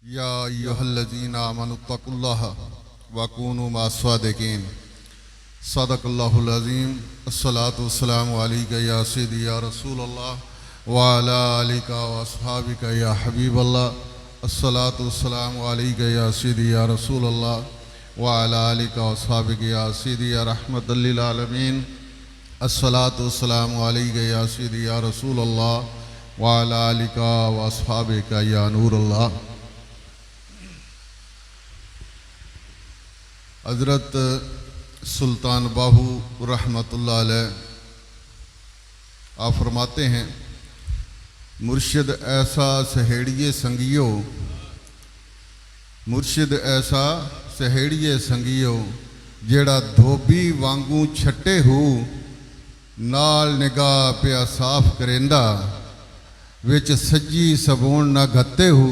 या अय्युहल्लज़ीना आमनुत्तक़ुल्लाह वकूनू मअस्सादिक़ीन। सदक़ल्लाहुल अज़ीम। अस्सलातु वस्सलामु अलैका या सय्यदी या रसूलल्लाह व अला आलिका व अस्हाबिका या हबीबल्लाह। अस्सलातु वस्सलामु अलैका या सय्यदी या रसूलल्लाह व अला आलिका व अस्हाबिका या सय्यदी या रहमतल लिल आलमीन। अस्सलातु वस्सलामु अलैका या सय्यदी या रसूलल्लाह व अला आलिका व अस्हाबिका या नूरल्लाह। हज़रत सुल्तान बाहू रहमतुल्लाह अलैह आप फरमाते हैं, मुर्शिद ऐसा सहेड़िए संगियो, मुर्शिद ऐसा सहेड़िए संगियो जेड़ा धोबी वांगू छट्टे हो, नाल निगाह पिया साफ करेंदा, विच सज्जी सबून ना गत्ते हो,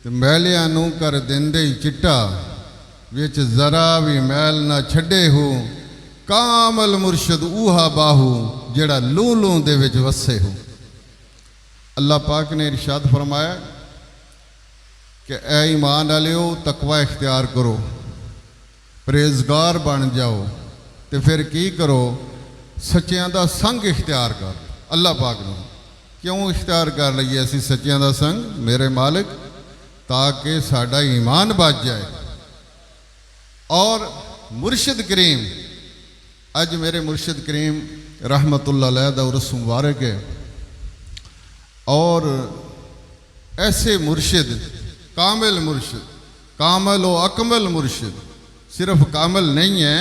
ते मैलियां नूं कर देंदे ही चिट्टा, विच जरा भी मैल ना छड्डे हो। कामल मुर्शद ऊहा बाहू जेड़ा लूं लूं दे विच वसे हो। अल्लाह पाक ने इरशाद फरमाया कि ऐ ईमान वालियो तकवा इख्तियार करो, परहेज़गार बन जाओ, तो फिर की करो, सच्चियां दा संग इख्तियार कर। अल्लाह पाक ने क्यों इख्तियार कर लईए असीं सच्चियां दा संग मेरे मालिक, ताकि साडा ईमान बच जाए। और मुर्शिद करीम, अज मेरे मुर्शिद करीम रहमतुल्लाह अलैह दा उर्स मुबारक है। और ऐसे मुर्शिद, कामिल मुर्शिद, कामल व अकमल मुर्शिद, सिर्फ कामल नहीं है,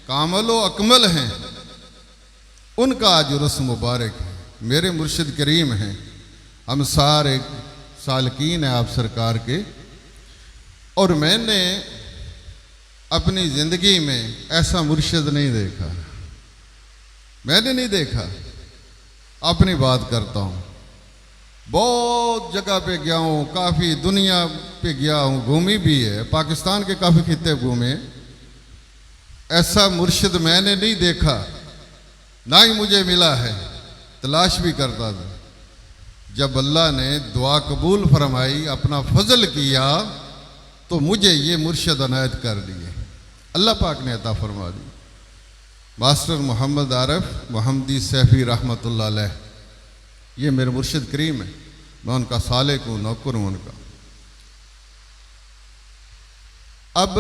कामल व अकमल हैं, उनका आज उर्स मुबारक है। मेरे मुर्शिद करीम हैं, हम सारे सालकीन हैं आप सरकार के। और मैंने अपनी ज़िंदगी में ऐसा मुर्शिद नहीं देखा, मैंने नहीं देखा। अपनी बात करता हूँ, बहुत जगह पे गया हूँ, काफ़ी दुनिया पे गया हूँ, घूमी भी है, पाकिस्तान के काफ़ी खित्ते घूमे। ऐसा मुर्शिद मैंने नहीं देखा, ना ही मुझे मिला है, तलाश भी करता था। जब अल्लाह ने दुआ कबूल फरमाई, अपना फजल किया, तो मुझे ये मुर्शिद अनायत कर दिए, अल्लाह पाक ने अता फरमा दी। मास्टर मोहम्मद आरिफ मोहम्मदी सैफी रहमतुल्लाह अलैह, ये मेरे मुर्शिद करीम है। मैं उनका सालिक हूँ, नौकर हूँ उनका। अब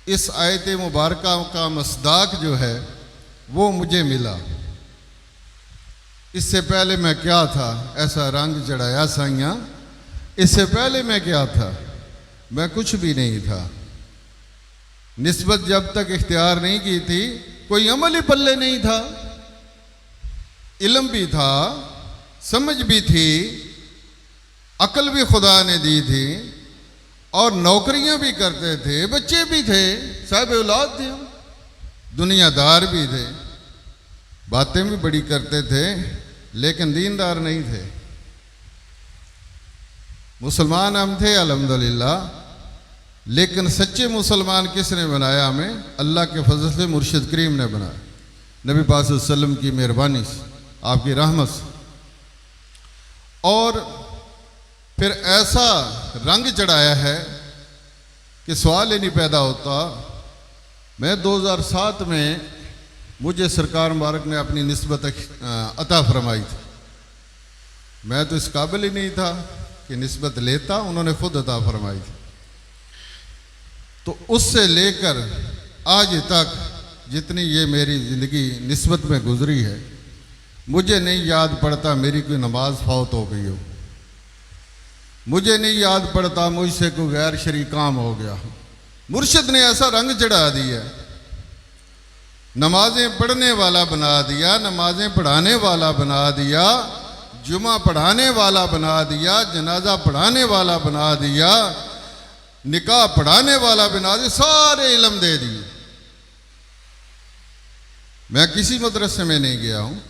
इस आयत मुबारका का मसदाक जो है वो मुझे मिला। इससे पहले मैं क्या था, ऐसा रंग चढ़ाया साइयाँ, इससे पहले मैं क्या था, मैं कुछ भी नहीं था। निस्बत जब तक इख्तियार नहीं की थी, कोई अमल ही पल्ले नहीं था। इल्म भी था, समझ भी थी, अकल भी खुदा ने दी थी, और नौकरियां भी करते थे, बच्चे भी थे, साहिब औलाद थे, दुनियादार भी थे, बातें भी बड़ी करते थे, लेकिन दीनदार नहीं थे। मुसलमान हम थे अल्हम्दुलिल्लाह, लेकिन सच्चे मुसलमान किसने बनाया हमें? अल्लाह के फजल से मुर्शिद करीम ने बनाया, नबी पाक सल्लल्लाहु अलैहि वसल्लम की मेहरबानी से, आपकी रहमत से। और फिर ऐसा रंग चढ़ाया है कि सवाल ही नहीं पैदा होता। मैं 2007 में मुझे सरकार मुबारक ने अपनी निस्बत अता फरमाई थी। मैं तो इस काबिल ही नहीं था कि निस्बत लेता, उन्होंने खुद अता फरमाई थी। तो उससे लेकर आज तक जितनी ये मेरी ज़िंदगी निस्बत में गुजरी है, मुझे नहीं याद पड़ता मेरी कोई नमाज फौत हो गई हो, मुझे नहीं याद पड़ता मुझसे कोई गैर शरीक काम हो गया। मुर्शिद ने ऐसा रंग चढ़ा दिया, नमाजें पढ़ने वाला बना दिया, नमाजें पढ़ाने वाला बना दिया, जुमा पढ़ाने वाला बना दिया, जनाजा पढ़ाने वाला बना दिया, निकाह पढ़ाने वाला बना दिया, सारे इल्म दे दिए। मैं किसी मदरसे में नहीं गया हूँ,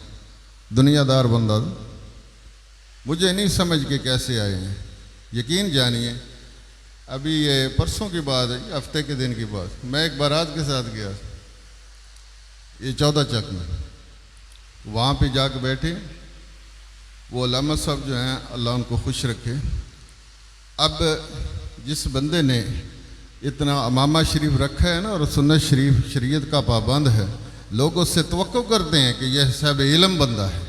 दुनियादार बंदा, मुझे नहीं समझ के कैसे आए हैं। यकीन जानिए, अभी ये परसों की बात है, हफ्ते के दिन की बात, मैं एक बारात के साथ गया, ये 14 चक में, वहाँ पे जाकर बैठे, वो अल्लामा साहब जो हैं, अल्लाह उनको खुश रखे, अब जिस बंदे ने इतना अमामा शरीफ रखा है ना और सुन्नत शरीफ शरीयत का पाबंद है, लोग उससे तवक्को करते हैं कि यह साहिब इल्म बंदा है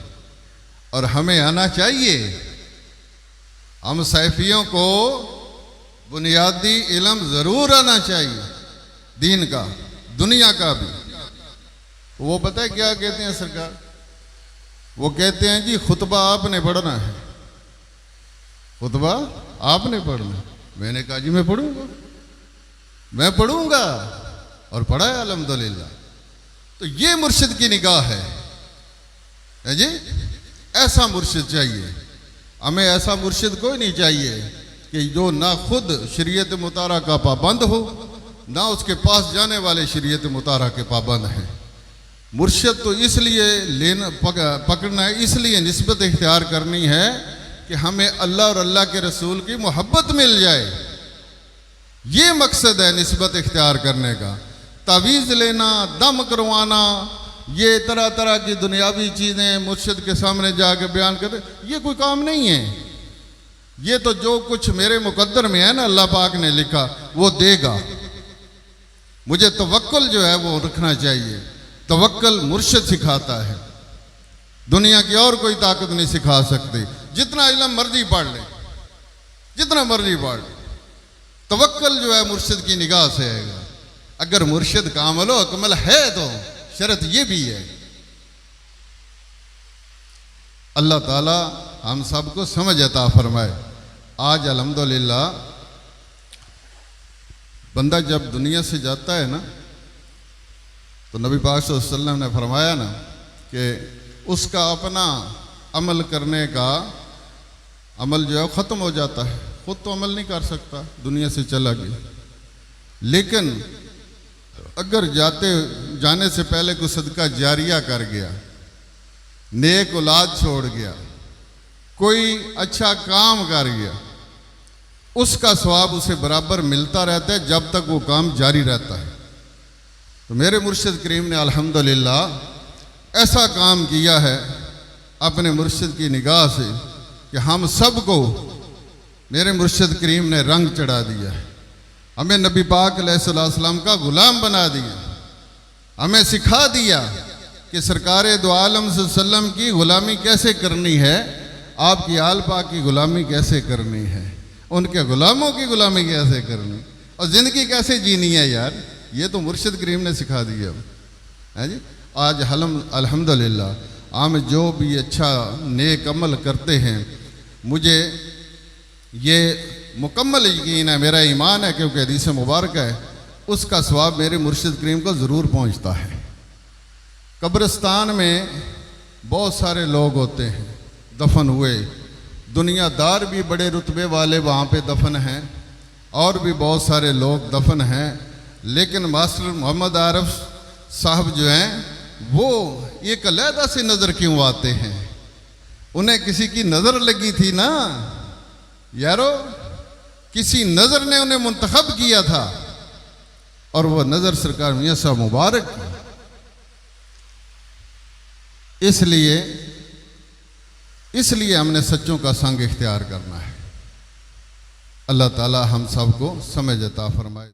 और हमें आना चाहिए। हम सैफियों को बुनियादी इल्म ज़रूर आना चाहिए, दीन का दुनिया का भी। वो पता है क्या कहते हैं सरकार? वो कहते हैं जी खुतबा आपने पढ़ना है, खुतबा आपने पढ़ना। मैंने कहा जी मैं पढ़ूंगा और पढ़ा है अल्हम्दुलिल्लाह। तो ये मुर्शिद की निगाह है जी। ऐसा मुर्शिद चाहिए हमें, ऐसा मुर्शिद कोई नहीं चाहिए कि जो ना खुद शरीयत मुतारा का पाबंद हो, ना उसके पास जाने वाले शरीयत मुतारा के पाबंद हैं। मुर्शिद तो इसलिए पकड़ना है, इसलिए निस्बत इख्तियार करनी है कि हमें अल्लाह और अल्लाह के रसूल की मोहब्बत मिल जाए। ये मकसद है निस्बत इख्तियार करने का। तावीज़ लेना, दम करवाना, ये तरह तरह की दुनियावी चीज़ें मुर्शिद के सामने जाके बयान कर, ये कोई काम नहीं है। ये तो जो कुछ मेरे मुकद्दर में है ना, अल्लाह पाक ने लिखा वो देगा। मुझे तवक्कुल जो है वो रखना चाहिए। तवक्कुल मुर्शिद सिखाता है, दुनिया की और कोई ताकत नहीं सिखा सकती। जितना इल्म मर्जी पढ़ ले, जितना मर्जी पढ़ ले, तवक्कुल जो है मुर्शिद की निगाह से आएगा। अगर मुर्शिद कामिल व अकमल है तो शर्त ये भी है। अल्लाह ताला हम सबको समझ अता फरमाए। आज अल्हम्दुलिल्लाह बंदा जब दुनिया से जाता है ना, तो नबी पाक सल्लल्लाहु अलैहि वसल्लम ने फरमाया ना कि उसका अपना अमल करने का अमल जो है ख़त्म हो जाता है। खुद तो अमल नहीं कर सकता, दुनिया से चला गया। लेकिन अगर जाने से पहले कोई सदका जारिया कर गया, नेक औलाद छोड़ गया, कोई अच्छा काम कर गया, उसका सवाब उसे बराबर मिलता रहता है जब तक वो काम जारी रहता है। तो मेरे मुर्शिद करीम ने अल्हम्दुलिल्लाह ऐसा काम किया है अपने मुर्शिद की निगाह से कि हम सबको मेरे मुर्शिद करीम ने रंग चढ़ा दिया है। हमें नबी पाक अलैहिस्सलाम का गुलाम बना दिया। हमें सिखा दिया कि सरकार दो आलम सल्लम की गुलामी कैसे करनी है, आपकी आल पाक की गुलामी कैसे करनी है, उनके गुलामों की गुलामी कैसे करनी और ज़िंदगी कैसे जीनी है। यार ये तो मुर्शिद करीम ने सिखा दिया है जी। आज अल्हम्दुलिल्लाह हम जो भी अच्छा नेक अमल करते हैं, मुझे ये मुकम्मल यकीन है, मेरा ईमान है, क्योंकि हदीस मुबारक है, उसका सवाब मेरे मुर्शिद करीम को ज़रूर पहुँचता है। कब्रिस्तान में बहुत सारे लोग होते हैं दफन हुए, दुनियादार भी बड़े रुतबे वाले वहाँ पे दफन हैं और भी बहुत सारे लोग दफन हैं। लेकिन मास्टर मोहम्मद आरिफ साहब जो हैं वो एक अलहदा से नज़र क्यों आते हैं? उन्हें किसी की नज़र लगी थी ना यारो, किसी नज़र ने उन्हें मुंतखब किया था और वह नज़र सरकार मियां साहब मुबारक की। इसलिए हमने सच्चों का संग इख्तियार करना है। अल्लाह ताला हम सबको समझ अता फरमाए।